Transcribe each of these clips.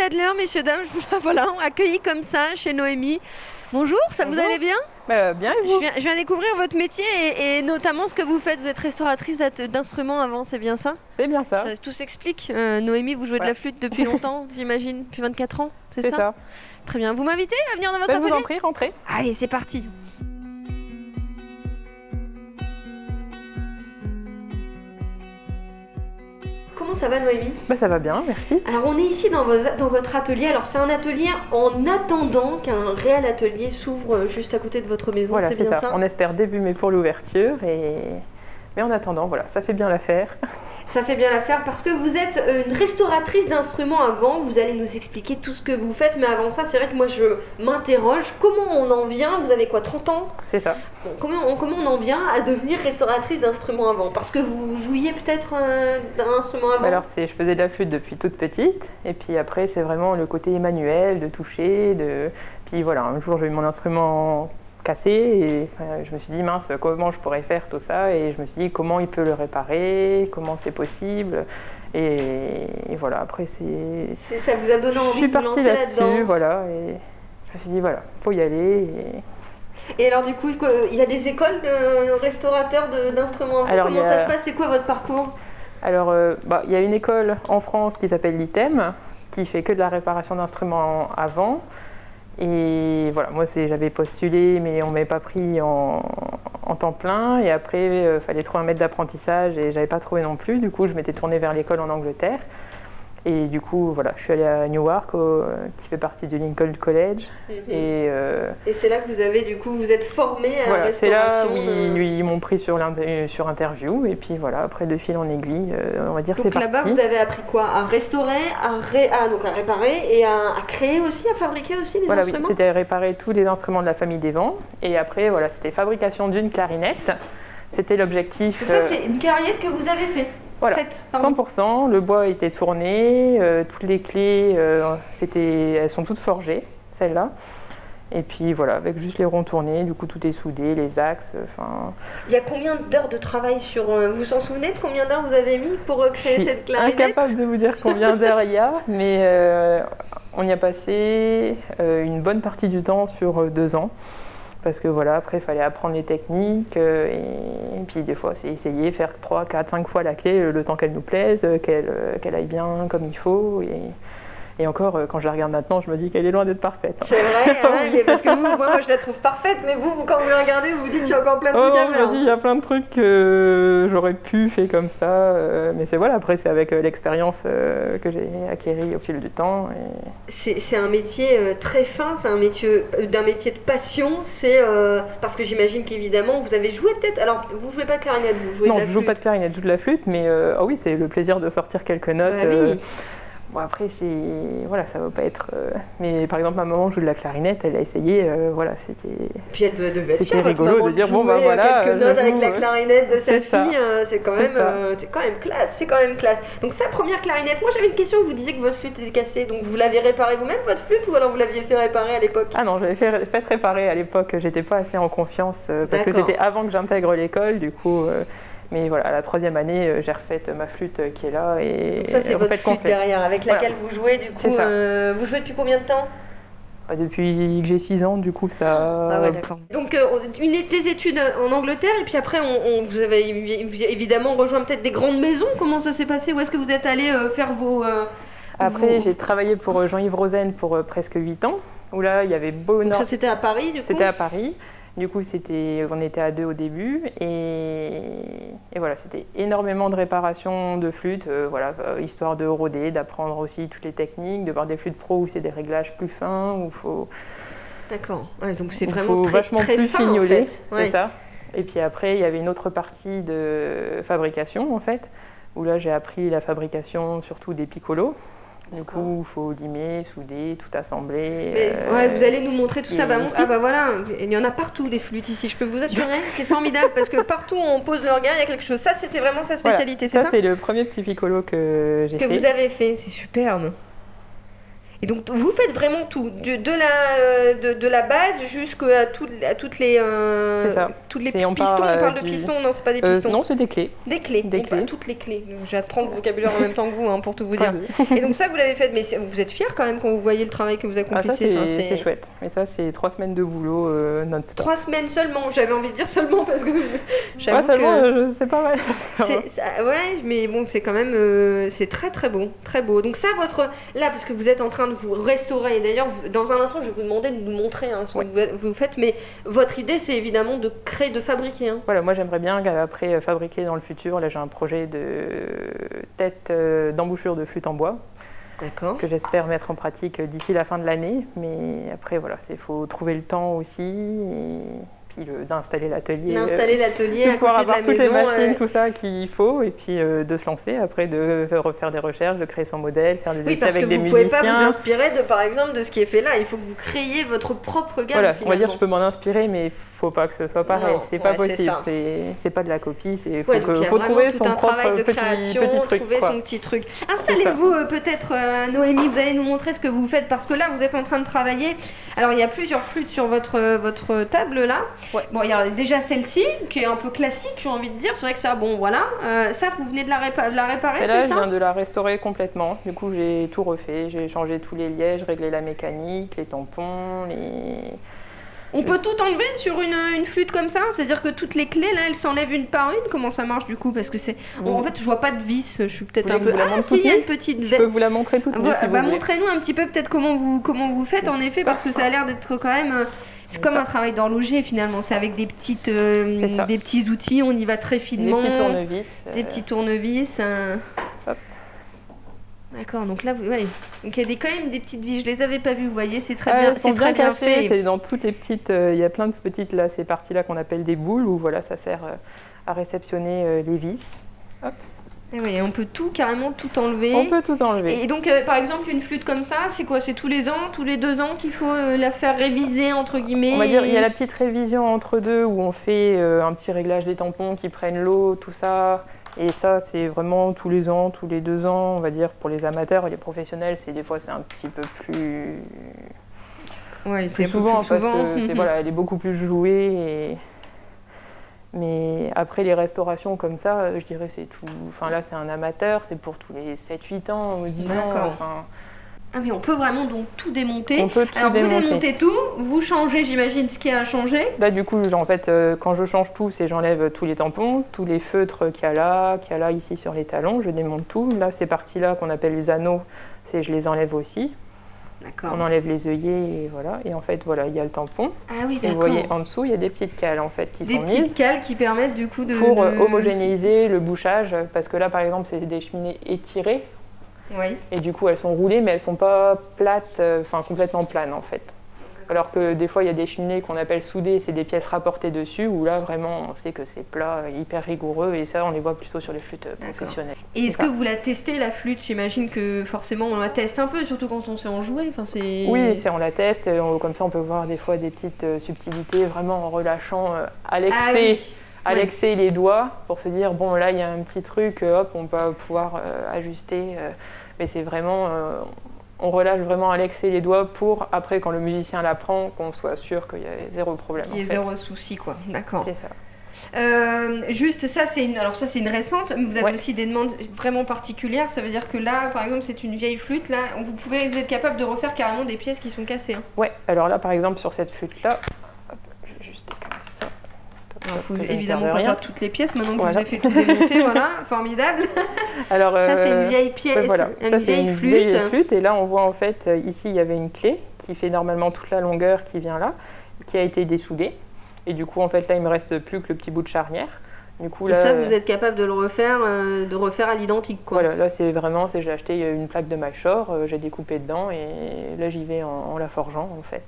Adler, messieurs, dames, voilà, accueillis comme ça chez Noémie. Bonjour, ça Bonjour. vous allez bien? Bien et vous? Je viens découvrir votre métier et notamment ce que vous faites. Vous êtes restauratrice d'instruments avant, c'est bien ça? C'est bien ça. Tout s'explique. Noémie, vous jouez de la flûte depuis longtemps, j'imagine, depuis 24 ans, c'est ça? Très bien. Vous m'invitez à venir dans votre atelier? Je vous en prie, rentrez. Allez, c'est parti. Comment ça va, Noémie? Ça va bien, merci. Alors on est ici dans votre atelier. Alors c'est un atelier en attendant qu'un réel atelier s'ouvre juste à côté de votre maison, Voilà, c'est bien ça? On espère début mai pour l'ouverture, mais en attendant, voilà, ça fait bien l'affaire. Ça fait bien l'affaire parce que vous êtes une restauratrice d'instruments avant. Vous allez nous expliquer tout ce que vous faites, mais avant ça, c'est vrai que moi je m'interroge. Comment on en vient? Vous avez quoi, 30 ans? C'est ça. Bon, comment on en vient à devenir restauratrice d'instruments avant? Parce que vous jouiez peut-être d'un instrument avant? Alors je faisais de la flûte depuis toute petite, et puis après c'est vraiment le côté manuel, de toucher, puis voilà, un jour j'ai eu mon instrument cassé et je me suis dit mince, comment je pourrais faire tout ça, et je me suis dit comment il peut le réparer, comment c'est possible, et voilà, après ça vous a donné envie de vous lancer là-dedans. Voilà, et je me suis dit voilà, faut y aller. Et alors du coup, il y a des écoles de restaurateurs d'instruments. Comment ça se passe? C'est quoi votre parcours? Alors il y a une école en France qui s'appelle l'ITEM, qui fait que de la réparation d'instruments avant. Et voilà, moi j'avais postulé, mais on ne m'avait pas pris en temps plein. Et après, il fallait trouver un maître d'apprentissage et j'avais pas trouvé non plus. Du coup, je m'étais tournée vers l'école en Angleterre. Et du coup, voilà, je suis allée à Newark, qui fait partie du Lincoln College. Et c'est là que vous êtes formée à la restauration. C'est là où ils m'ont pris sur interview. Et puis voilà, après de fil en aiguille, on va dire c'est parti. Donc là-bas, vous avez appris quoi? À restaurer, donc à réparer et à créer aussi, à fabriquer aussi les instruments? Oui, c'était réparer tous les instruments de la famille des vents. Et après, voilà, c'était fabrication d'une clarinette. C'était l'objectif. Donc ça, c'est une clarinette que vous avez fait? Voilà, 100%, le bois était tourné, toutes les clés, elles sont toutes forgées, celles-là. Et puis voilà, avec juste les ronds tournés, du coup tout est soudé, les axes, Il y a combien d'heures de travail sur... Vous vous en souvenez de combien d'heures vous avez mis pour créer cette clarinette? Incapable de vous dire combien d'heures il y a, mais on y a passé une bonne partie du temps sur 2 ans. Parce que voilà, après il fallait apprendre les techniques et puis des fois c'est essayer, faire 3, 4, 5 fois la clé le temps qu'elle nous plaise, qu'elle aille bien comme il faut. Et encore, quand je la regarde maintenant, je me dis qu'elle est loin d'être parfaite. C'est vrai, hein, mais parce que moi je la trouve parfaite, mais vous quand vous la regardez, vous vous dites qu'il y a encore plein de trucs à faire. Il y a plein de trucs que j'aurais pu faire comme ça, mais voilà, après c'est avec l'expérience que j'ai acquérie au fil du temps. C'est un métier très fin, c'est un métier de passion, parce que j'imagine qu'évidemment vous avez joué peut-être, alors vous jouez pas de clarinette, vous jouez de la flûte? Non, je joue pas de clarinette, je joue de la flûte, mais oui, c'est le plaisir de sortir quelques notes. Oui. Bon après voilà, ça va pas être mais par exemple ma maman joue de la clarinette, elle a essayé, voilà, c'était... Puis elle devait être fière, votre rigolo maman, de dire quelques notes avec la clarinette de sa fille, c'est quand même classe, Donc sa première clarinette, moi j'avais une question, vous disiez que votre flûte était cassée, donc vous l'avez réparée vous-même votre flûte, ou alors vous l'aviez fait réparer à l'époque? Ah non, j'avais fait réparer à l'époque, j'étais pas assez en confiance, parce que c'était avant que j'intègre l'école, du coup... Mais voilà, à la 3e année, j'ai refait ma flûte qui est là. Et donc ça, c'est votre flûte derrière, avec laquelle vous jouez, du coup. Vous jouez depuis combien de temps? Depuis que j'ai 6 ans, du coup, ça... Ah ouais, d'accord. Donc, des études en Angleterre, et puis après, vous avez évidemment rejoint peut-être des grandes maisons. Comment ça s'est passé? Où est-ce que vous êtes allé faire vos... Après, j'ai travaillé pour Jean-Yves Rosen pour presque 8 ans, où là, il y avait Donc ça, c'était à Paris, du coup? C'était à Paris. Du coup, on était à 2 au début, et voilà, c'était énormément de réparations de flûtes, voilà, histoire de rôder, d'apprendre aussi toutes les techniques, de voir des flûtes pro où c'est des réglages plus fins, où il faut... D'accord, ouais, donc c'est vraiment très plus fin, fignoler, en fait. C'est ça. Et puis après, il y avait une autre partie de fabrication, en fait, où là, j'ai appris la fabrication surtout des piccolos. Du coup, il faut limer, souder, tout assembler. Vous allez nous montrer tout ça. Voilà, il y en a partout des flûtes ici, je peux vous assurer. C'est formidable parce que partout où on pose le regard, il y a quelque chose. Ça, c'était vraiment sa spécialité, c'est ça? Ça, c'est le premier petit piccolo que j'ai fait. Que vous avez fait, c'est superbe. Et donc vous faites vraiment tout, de la base jusqu'à toutes les pistons. On parle de pistons, non, c'est pas des pistons. Non, c'est des clés. Des clés, toutes les clés. J'apprends le vocabulaire en même temps que vous, hein, pour tout vous dire. Et donc ça, vous l'avez fait, mais vous êtes fiers quand même quand vous voyez le travail que vous accomplissez. C'est chouette. Et ça, c'est 3 semaines de boulot non-stop. 3 semaines seulement, j'avais envie de dire seulement parce que j'avoue que c'est pas mal. Ouais, mais bon, c'est quand même, c'est très très beau, très beau. Donc ça, là, parce que vous êtes en train de vous restaurer, et d'ailleurs, dans un instant, je vais vous demander de nous montrer ce que vous faites, mais votre idée, c'est évidemment de créer, de fabriquer. Voilà, moi j'aimerais bien après fabriquer dans le futur. Là, j'ai un projet de tête d'embouchure de flûte en bois. D'accord. Que j'espère mettre en pratique d'ici la fin de l'année. Mais après, voilà, il faut trouver le temps aussi. Et puis d'installer l'atelier. D'installer l'atelier à côté de la maison. Toutes les machines, tout ça qu'il faut. Et puis de se lancer. Après, de refaire des recherches, de créer son modèle, faire des essais avec des musiciens. Oui, parce que vous ne pouvez pas vous inspirer, par exemple, de ce qui est fait là. Il faut que vous créiez votre propre gamme, voilà, finalement. On va dire je peux m'en inspirer, mais faut pas que ce soit pareil. C'est pas possible. C'est pas de la copie. Faut trouver son propre petit truc. Trouver son petit truc. Installez-vous peut-être, Noémie, vous allez nous montrer ce que vous faites, parce que là, vous êtes en train de travailler. Alors, il y a plusieurs flûtes sur votre table, là. Ouais. Bon, il y a déjà celle-ci, qui est un peu classique, j'ai envie de dire. C'est vrai que ça, bon, voilà. Ça, vous venez de la réparer, c'est ça ? Je viens de la restaurer complètement. Du coup, j'ai tout refait. J'ai changé tous les lièges, réglé la mécanique, les tampons, On peut tout enlever sur une flûte comme ça? C'est-à-dire que toutes les clés, là, elles s'enlèvent une par une? Comment ça marche, du coup? Parce que en fait, je vois pas de vis. Je suis peut-être un peu... Ah, si, il y a une petite... Je peux vous la montrer toute nue, si vous voulez. Montrez-nous un petit peu, peut-être, comment vous faites, en effet, parce que ça a l'air d'être quand même... C'est comme un travail d'horloger, finalement. C'est avec des petits outils, on y va très finement. Des petits tournevis. Des petits tournevis. Hop. D'accord, donc là, donc il y a quand même des petites vis. Je les avais pas vues, vous voyez, c'est très bien, c'est très bien fait. C'est dans toutes les petites, il y a plein de petites là, ces parties-là qu'on appelle des boules, où voilà, ça sert à réceptionner les vis. Hop. Et oui, on peut carrément tout enlever. On peut tout enlever. Et donc, par exemple, une flûte comme ça, c'est quoi? C'est tous les ans, tous les 2 ans qu'il faut la faire réviser, entre guillemets? On va dire, il y a la petite révision entre deux, où on fait un petit réglage des tampons qui prennent l'eau, tout ça. Et ça, c'est vraiment tous les ans, tous les 2 ans, on va dire, pour les amateurs et les professionnels, des fois c'est un petit peu plus... Oui, c'est souvent, parce que voilà, elle est beaucoup plus jouée. Mais après les restaurations comme ça, je dirais c'est tout... Enfin là, c'est un amateur, c'est pour tous les 7-8 ans, 10 ans. Enfin... Ah mais on peut vraiment donc tout démonter. On peut tout démonter. Vous démontez tout, vous changez, j'imagine, ce qui a à changer. Là du coup, en fait, quand je change tout, j'enlève tous les tampons, tous les feutres qu'il y a là ici sur les talons, je démonte tout. Là, ces parties-là qu'on appelle les anneaux, je les enlève aussi. D'accord. On enlève les œillets et voilà. Et en fait, voilà, il y a le tampon. Ah oui, d'accord. Vous voyez en dessous, il y a des petites cales en fait qui sont mises. Des petites cales qui permettent du coup pour homogénéiser le bouchage, parce que là, par exemple, c'est des cheminées étirées. Oui. Et du coup, elles sont roulées, mais elles ne sont pas plates, complètement planes en fait. Alors que des fois, il y a des cheminées qu'on appelle soudées, c'est des pièces rapportées dessus, où là, vraiment, on sait que c'est plat, hyper rigoureux, et ça, on les voit plutôt sur les flûtes professionnelles. Et est-ce que vous la testez, la flûte? J'imagine que forcément, on la teste un peu, surtout quand on sait en jouer. Oui, on la teste, comme ça, on peut voir des fois des petites subtilités, vraiment en relâchant à l'excès les doigts, pour se dire, bon, là, il y a un petit truc, hop, on va pouvoir ajuster. Mais c'est vraiment, on relâche vraiment à l'excès les doigts pour, après, quand le musicien l'apprend, qu'on soit sûr qu'il y a zéro problème. Il y a zéro souci, quoi. D'accord. C'est ça. Juste ça, c'est une récente, mais vous avez aussi des demandes vraiment particulières. Ça veut dire que là, par exemple, c'est une vieille flûte. Là, vous êtes capable de refaire carrément des pièces qui sont cassées. Hein. Ouais. Alors là, par exemple, sur cette flûte-là, je vais juste comme ça. Évidemment pas toutes les pièces, maintenant que je vous ai fait tout démonter, voilà, formidable. Alors, ça c'est une vieille pièce, une vieille flûte. Et là on voit en fait, ici il y avait une clé qui fait normalement toute la longueur qui vient là, qui a été dessoudée. Et du coup en fait là il me reste plus que le petit bout de charnière. Du coup, là, et ça vous êtes capable de le refaire, à l'identique quoi. Voilà, là c'est vraiment, j'ai acheté une plaque de Malchor, j'ai découpé dedans et là j'y vais en la forgeant en fait.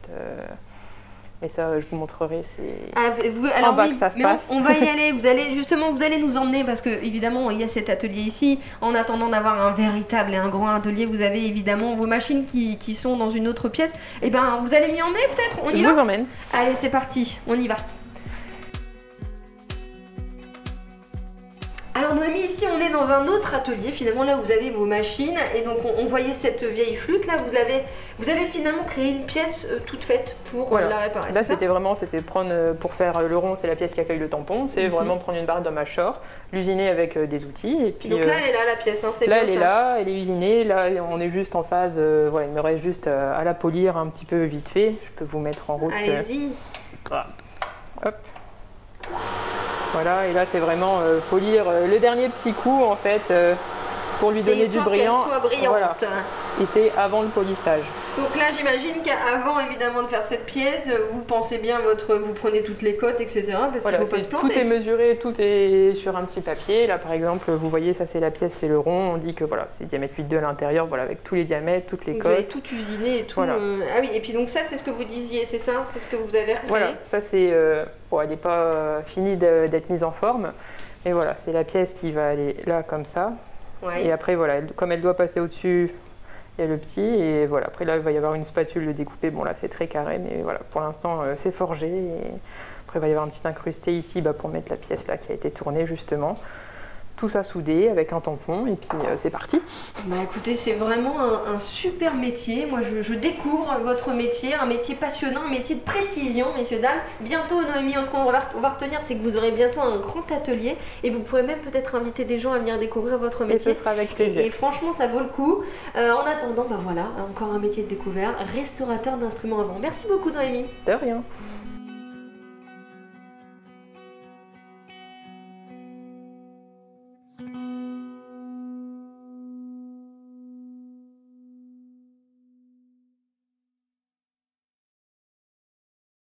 Mais ça, je vous montrerai, c'est en bas que ça se passe. On va y aller, vous allez nous emmener, parce que évidemment, il y a cet atelier ici. En attendant d'avoir un véritable et un grand atelier, vous avez évidemment vos machines qui sont dans une autre pièce. Et ben, vous allez m'y emmener peut-être? On y va? Je vous emmène. Allez, c'est parti, on y va. Alors Noémie, ici on est dans un autre atelier, finalement là où vous avez vos machines, et donc on voyait cette vieille flûte, là vous avez finalement créé une pièce toute faite pour la réparer. Là c'était prendre, pour faire le rond, c'est la pièce qui accueille le tampon, c'est vraiment prendre une barre de mâcheur, l'usiner avec des outils. Et puis, donc là elle est là la pièce, hein, c'est là bien elle est ça. là, elle est usinée, là on est juste en phase, voilà, il me reste juste à la polir un petit peu vite fait, je peux vous mettre en route. Allez-y. Hop. Voilà, et là c'est vraiment polir le dernier petit coup en fait pour lui donner du brillant. Qu'elle soit brillante. Voilà. Et c'est avant le polissage. Donc là j'imagine qu'avant évidemment de faire cette pièce, vous pensez bien vous prenez toutes les cotes, etc. Parce qu'il ne faut pas se planter. Tout est mesuré, tout est sur un petit papier. Là par exemple, vous voyez ça c'est la pièce, c'est le rond. On dit que voilà, c'est diamètre 8,2 à l'intérieur, voilà, avec tous les diamètres, toutes les cotes. Vous avez tout usiné et tout. Voilà. Ah oui, et puis donc ça c'est ce que vous disiez, c'est ça? C'est ce que vous avez recréé? Voilà, ça c'est... bon, elle n'est pas finie d'être mise en forme. Et voilà, c'est la pièce qui va aller là comme ça. Ouais. Et après voilà, comme elle doit passer au-dessus, il y a le petit. Et voilà, après là il va y avoir une spatule de découper. Bon là c'est très carré, mais voilà, pour l'instant c'est forgé. Et après il va y avoir un petit incrusté ici pour mettre la pièce là qui a été tournée justement. Tout ça soudé avec un tampon et puis c'est parti. Bah écoutez, c'est vraiment un super métier. Moi je découvre votre métier, un métier passionnant, un métier de précision, messieurs, dames. Bientôt Noémie, ce qu'on va retenir, c'est que vous aurez bientôt un grand atelier et vous pourrez même peut-être inviter des gens à venir découvrir votre métier. Et ce sera avec plaisir. Et franchement ça vaut le coup. En attendant, bah voilà, encore un métier de découvert, restaurateur d'instruments à vent. Merci beaucoup Noémie. De rien.